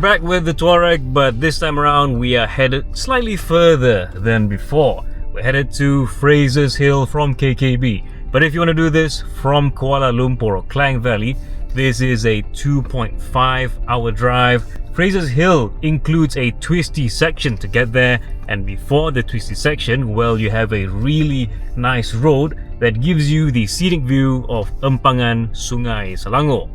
back with the Touareg, but this time around we are headed slightly further than before. We're headed to Fraser's Hill from KKB. But if you want to do this from Kuala Lumpur or Klang Valley, this is a 2.5 hour drive. Fraser's Hill includes a twisty section to get there, and before the twisty section, well, you have a really nice road that gives you the scenic view of Empangan Sungai Selangor.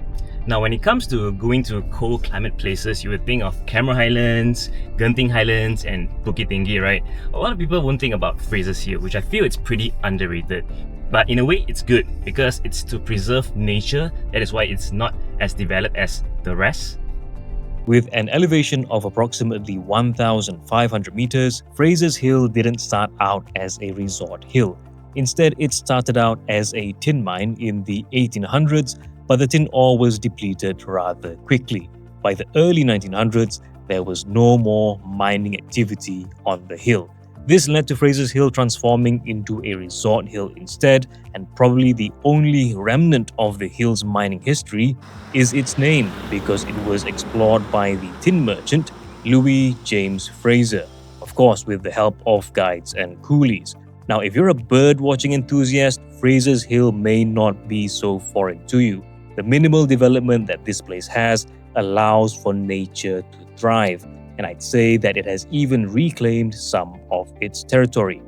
Now, when it comes to going to cold climate places, you would think of Cameron Highlands, Genting Highlands, and Bukit Tinggi, right? A lot of people won't think about Fraser's Hill, which I feel it's pretty underrated. But in a way, it's good because it's to preserve nature. That is why it's not as developed as the rest. With an elevation of approximately 1,500 meters, Fraser's Hill didn't start out as a resort hill. Instead, it started out as a tin mine in the 1800s, but the tin ore was depleted rather quickly. By the early 1900s, there was no more mining activity on the hill. This led to Fraser's Hill transforming into a resort hill instead, and probably the only remnant of the hill's mining history is its name, because it was explored by the tin merchant Louis James Fraser, of course with the help of guides and coolies. Now, if you're a bird watching enthusiast, Fraser's Hill may not be so foreign to you. The minimal development that this place has allows for nature to thrive, and I'd say that it has even reclaimed some of its territory.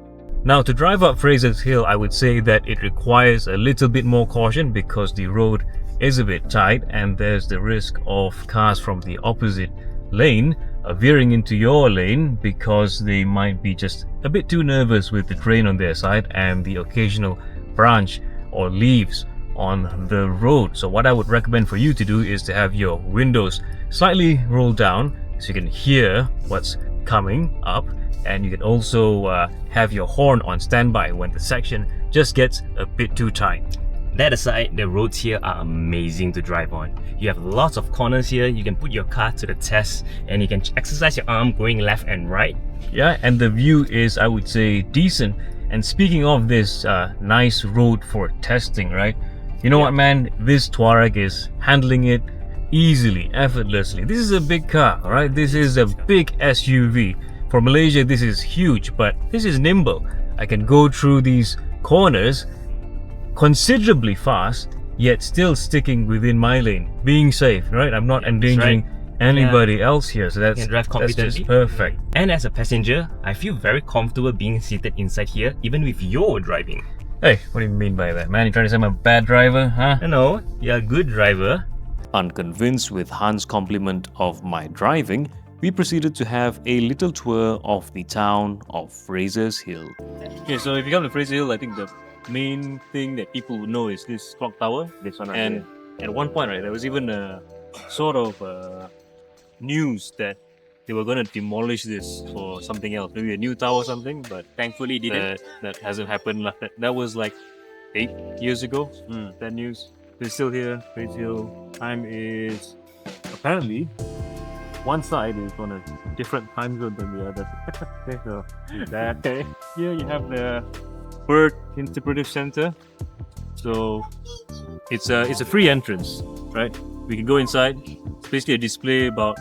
Now, to drive up Fraser's Hill, I would say that it requires a little bit more caution because the road is a bit tight and there's the risk of cars from the opposite lane veering into your lane because they might be just a bit too nervous with the terrain on their side and the occasional branch or leaves on the road. So what I would recommend for you to do is to have your windows slightly rolled down so you can hear what's coming up, and you can also have your horn on standby when the section just gets a bit too tight. That aside, the roads here are amazing to drive on. You have lots of corners here, you can put your car to the test and you can exercise your arm going left and right. Yeah, and the view is, I would say, decent. And speaking of this nice road for testing, right? You know what, man? This Touareg is handling it easily, effortlessly. This is a big car, alright? This is a big SUV. For Malaysia, this is huge, but this is nimble. I can go through these corners considerably fast, yet still sticking within my lane, being safe, right? I'm not endangering anybody else here, so that's just perfect. And as a passenger, I feel very comfortable being seated inside here, even with your driving. Hey, what do you mean by that, man? You trying to say I'm a bad driver, huh? No, you're a good driver. Unconvinced with Hans' compliment of my driving, we proceeded to have a little tour of the town of Fraser's Hill. Okay, so if you come to Fraser Hill, I think the main thing that people would know is this clock tower. This one, and at one point, right, there was even a sort of news that they were going to demolish this for something else, maybe a new tower or something, but thankfully it didn't. That hasn't happened. That was like 8 years ago, that news. They're still here, Fraser Hill. Time is apparently one side is on a different time zone than the other. Okay, so that here you have the Bird Interpretive Center. So it's a free entrance, right? We can go inside. It's basically a display about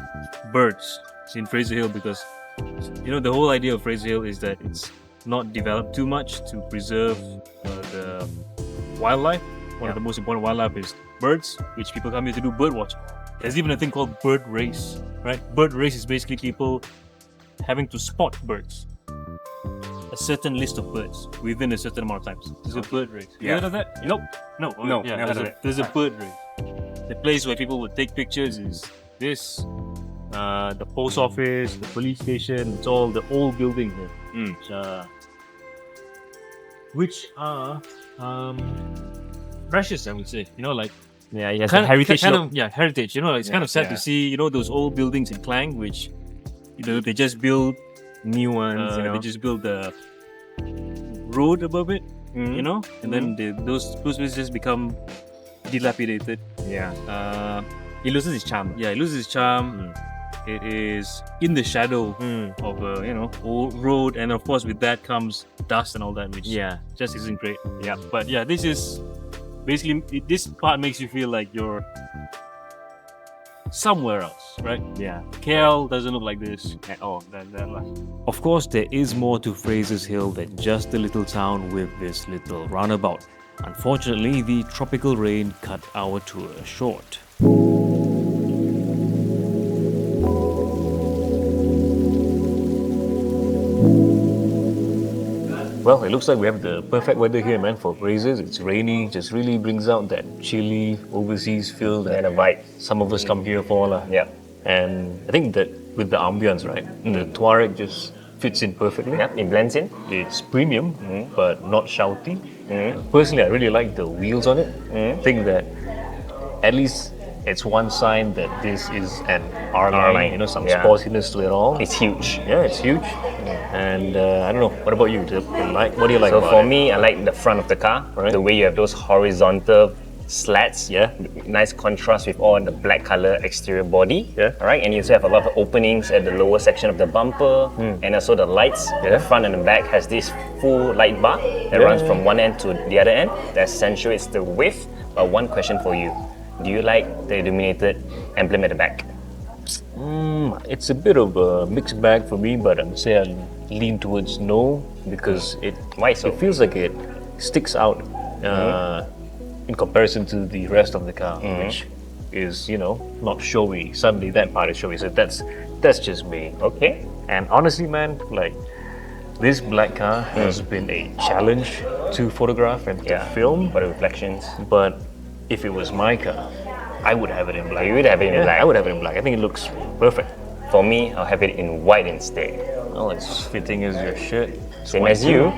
birds in Fraser Hill because the whole idea of Fraser Hill is that it's not developed too much to preserve the wildlife. One of the most important wildlife is birds, which people come here to do bird watching. There's even a thing called bird race, right? Bird race is basically people having to spot birds. A certain list of birds within a certain amount of time. There's a bird race. You heard of that? Nope. No. Yeah, there's a bird race. The place where people would take pictures is this. The post office, the police station, it's all the old buildings here. Which are precious, I would say. Yes, heritage. Heritage. It's kind of sad to see, those old buildings in Klang, which, they just build new ones. They just build the road above it, and then those places become dilapidated. It loses its charm. Yeah, it loses its charm. It is in the shadow of a old road, and of course with that comes dust and all that, which just isn't great. But this is basically, this part makes you feel like you're somewhere else, right? Yeah. KL doesn't look like this at all. Of course, there is more to Fraser's Hill than just a little town with this little roundabout. Unfortunately, the tropical rain cut our tour short. Well, it looks like we have the perfect weather here, man, for Fraser's. It's rainy, just really brings out that chilly overseas feel that And a vibe. some of us come here for. Yeah. And I think that with the ambience, right, the Touareg just fits in perfectly. Yeah, it blends in. It's premium, but not shouty. Personally, I really like the wheels on it. I think that at least it's one sign that this is an R-line, R-line, you know, some yeah. sportiness to it all. It's huge. Yeah, it's huge. And I don't know, what about you? What do you like So about for it? me, I like the front of the car. Right. The way you have those horizontal slats. Yeah. Nice contrast with all the black color exterior body. Yeah. All right. And you also have a lot of openings at the lower section of the bumper, and also the lights. Yeah. The front and the back has this full light bar that runs from one end to the other end. That accentuates the width. But one question for you: do you like the illuminated emblem at the back? It's a bit of a mixed bag for me, but I'm say I lean towards no because Why so? it feels like it sticks out in comparison to the rest of the car, which is, you know, not showy. Suddenly that part is showy, so that's just me. Okay. And honestly, man, like this black car has been a challenge to photograph and to film. For the reflections. But if it was my car, I would have it in black. You would have it in Yeah, black. I would have it in black. I think it looks perfect. For me, I'll have it in white instead. Oh, it's fitting as your shirt. Same as you.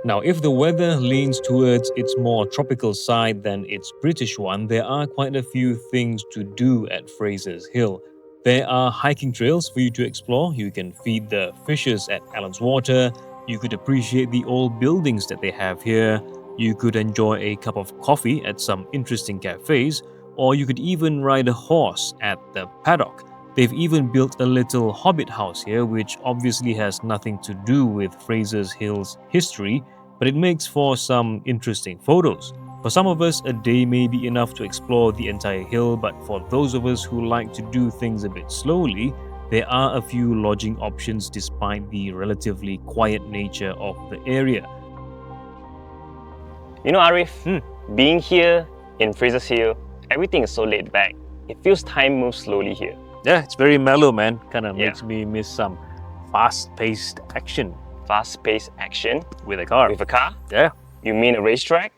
Now, if the weather leans towards its more tropical side than its British one, there are quite a few things to do at Fraser's Hill. There are hiking trails for you to explore. You can feed the fishes at Allen's Water. You could appreciate the old buildings that they have here. You could enjoy a cup of coffee at some interesting cafes, or you could even ride a horse at the paddock. They've even built a little hobbit house here, which obviously has nothing to do with Fraser's Hill's history, but it makes for some interesting photos. For some of us, a day may be enough to explore the entire hill, but for those of us who like to do things a bit slowly, there are a few lodging options despite the relatively quiet nature of the area. You know, Arif, being here in Fraser's Hill, everything is so laid back. It feels time moves slowly here. Yeah, it's very mellow, man. Kind of Yeah. makes me miss some fast-paced action Fast-paced action with a car. with a car. Yeah. You mean a racetrack?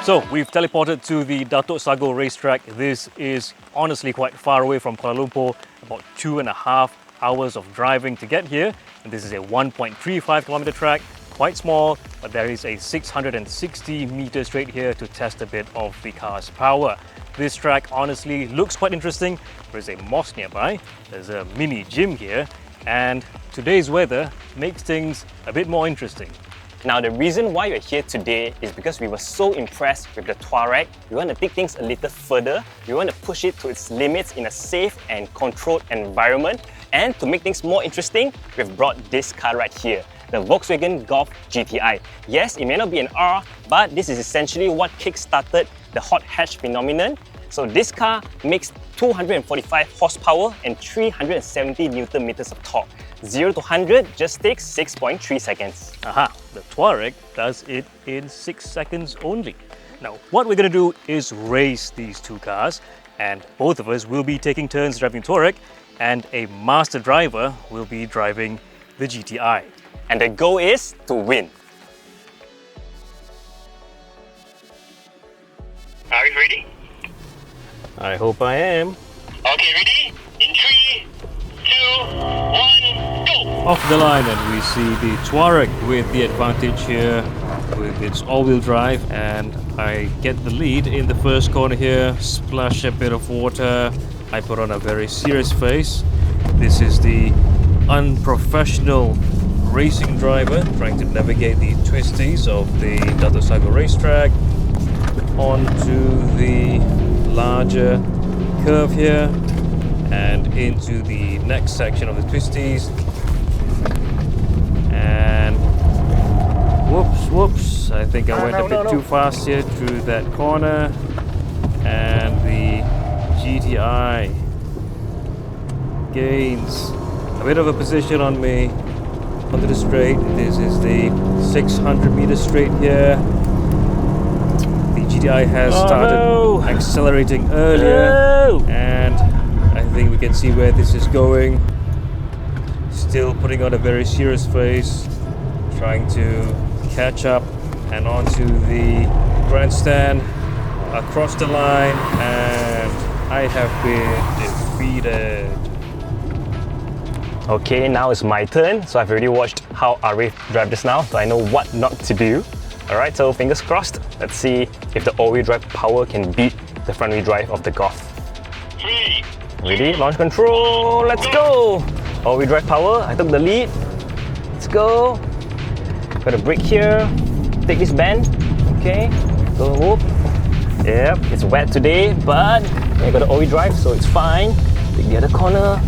So we've teleported to the Datuk Sago racetrack. This is honestly quite far away from Kuala Lumpur, about 2.5 hours of driving to get here. And this is a 1.35 kilometer track, quite small, but there is a 660 meter straight here to test a bit of the car's power. This track honestly looks quite interesting. There's a mosque nearby, there's a mini gym here, and today's weather makes things a bit more interesting. Now, the reason why we're here today is because we were so impressed with the Touareg. We want to take things a little further. We want to push it to its limits in a safe and controlled environment. And to make things more interesting, we've brought this car right here, the Volkswagen Golf GTI. Yes, it may not be an R, but this is essentially what kick-started the hot hatch phenomenon. So this car makes 245 horsepower and 370 Newton meters of torque. 0 to 100 just takes 6.3 seconds. Aha, the Touareg does it in 6 seconds only. Now, what we're going to do is race these two cars, and both of us will be taking turns driving Touareg, and a master driver will be driving the GTI. And the goal is to win. Are you ready? I hope I am. Okay, ready? In 3, 2, 1, go! Off the line, and we see the Touareg with the advantage here with its all-wheel drive, and I get the lead in the first corner here, splash a bit of water. I put on a very serious face. This is the unprofessional racing driver trying to navigate the twisties of the Datuk Sago racetrack onto the larger curve here. and into the next section of the twisties. And whoops, I think I went a bit too fast here through that corner. And the GTI gains a bit of a position on me onto the straight. This is the 600 meter straight here. The GTI has started accelerating earlier, and I think we can see where this is going. Still putting on a very serious face, trying to catch up and onto the grandstand, across the line, and I have been defeated. Okay, now it's my turn. So I've already watched how Arif drive this now, so I know what not to do. Alright, so fingers crossed. Let's see if the all-wheel drive power can beat the front-wheel drive of the Golf. 3. Ready? Launch control, let's go! All-wheel drive power, I took the lead. Let's go. Got a brake here. Take this bend. Okay, go whoop. Yep, it's wet today, but I got an all-wheel drive, so it's fine. Take the other corner.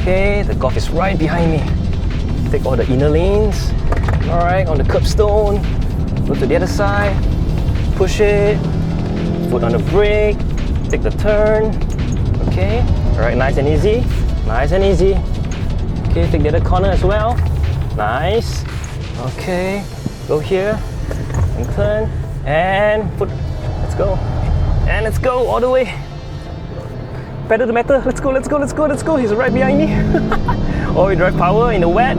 Okay, the Golf is right behind me. Take all the inner lanes. Alright, on the curbstone. Go to the other side. Push it. Foot on the brake. Take the turn. Okay, alright, nice and easy. Nice and easy. Okay, take the other corner as well. Nice. Okay, go here. And turn. And foot. Let's go. And let's go all the way. Pedal the metal, let's go, let's go, let's go, let's go. He's right behind me. All-wheel drive power in the wet.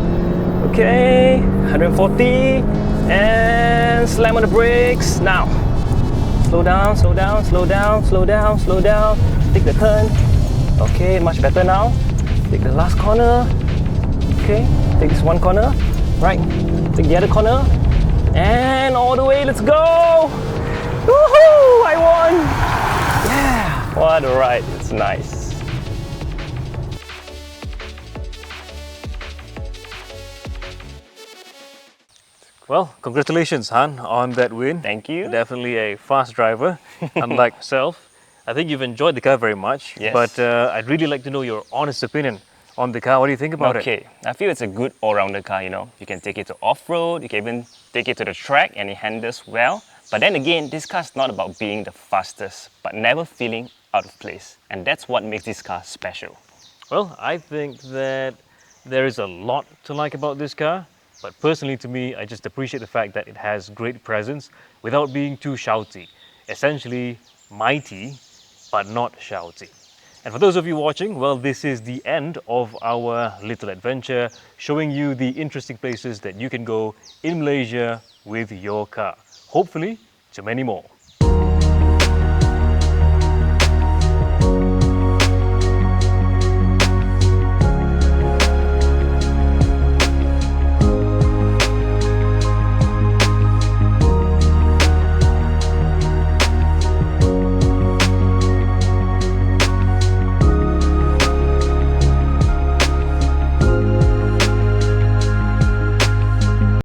Okay, 140. And slam on the brakes. Now, slow down, slow down, slow down, slow down, slow down. Take the turn. Okay, much better now. Take the last corner. Okay, take this one corner. Right, take the other corner. And all the way, let's go. Woohoo, I won. Yeah. What a ride, it's nice. Well, congratulations, Han, on that win. Thank you. Definitely a fast driver, unlike myself. I think you've enjoyed the car very much, Yes. but I'd really like to know your honest opinion on the car. What do you think about it? Okay, I feel it's a good all-rounder car, you know. You can take it to off-road, you can even take it to the track and it handles well. But then again, this car is not about being the fastest, but never feeling out of place. And that's what makes this car special. Well, I think that there is a lot to like about this car, but personally to me, I just appreciate the fact that it has great presence without being too shouty. Essentially, mighty, but not shouty. And for those of you watching, well, this is the end of our little adventure, showing you the interesting places that you can go in Malaysia with your car. Hopefully, to many more.